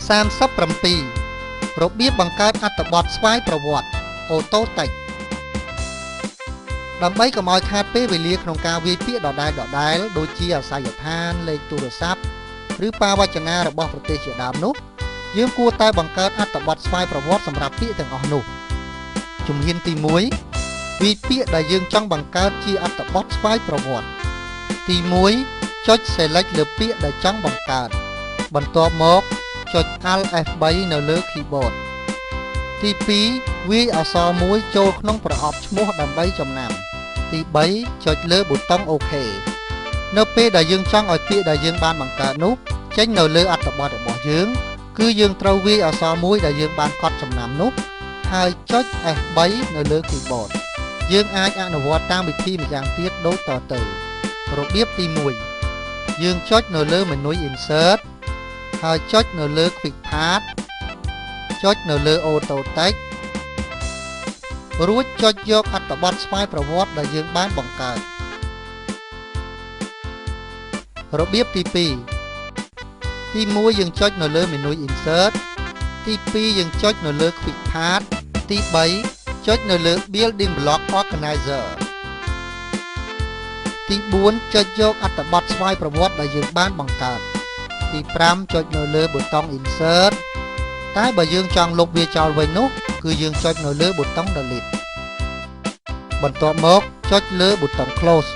37របៀបបង្កើតអត្ថបទស្វ័យប្រវត្តិអូតូតិចដើម្បីកុំឲ្យខាតពេលវេលាក្នុងការវាយពាក្យដដែលៗដូចជាអាសយដ្ឋានលេខទូរស័ព្ទឬបាវចនារបស់ប្រទេសជាដើមនោះយើងគួរតែបង្កើតអត្ថបទស្វ័យប្រវត្តិសម្រាប់ពាក្យទាំងអស់នោះជំហានទី1វាយពាក្យដែលយើងចង់បង្កើតជាអត្ថបទស្វ័យប្រវត្តិទី1ចុច Select លើពាក្យដែលចង់បង្កើតបន្ទាប់មកចុច Alt F3 នៅលើ keyboard ទី2វាយអក្សរមួយចូលក្នុងប្រអប់ឈ្មោះដើម្បីចំណាំទី3ចុចលើប៊ូតុង OK នៅពេលដែលយើងចង់ឲ្យពាក្យដែលយើងបានបង្កើតនោះចេញនៅលើអត្ថបទរបស់យើងគឺយើងត្រូវវាយអក្សរមួយដែលយើងបានកត់ចំណាំនោះហើយចុច F3 នៅលើ keyboard យើងអាចអនុវត្តតាមវិធីម្យ៉ាងទៀតដូចតទៅរបៀបទី1យើងចុចនៅលើមេនុយ Insert ហើយចុចនៅលើ Quick Path ចុចនៅលើ Auto Text រួចចុចយកអត្ថបទស្វ័យប្រវត្តិដែលយើងបានបង្កើតរបៀបទី2ទី1យើងចុចនៅលើមេនុយ Insert ទី2យើងចុចនៅលើ Quick Path ទី3ចុចនៅលើ Building Block Organizer ទី4ចុចយកអត្ថបទស្វ័យប្រវត្តិដែលយើងបានបង្កើតទី5ចុចនៅលើប៊ូតុង Insert តែបើយើងចង់លុបវាចោលវិញនោះគឺយើងចុចនៅលើប៊ូតុង Delete បន្ទាប់មកចុចលើប៊ូតុង Close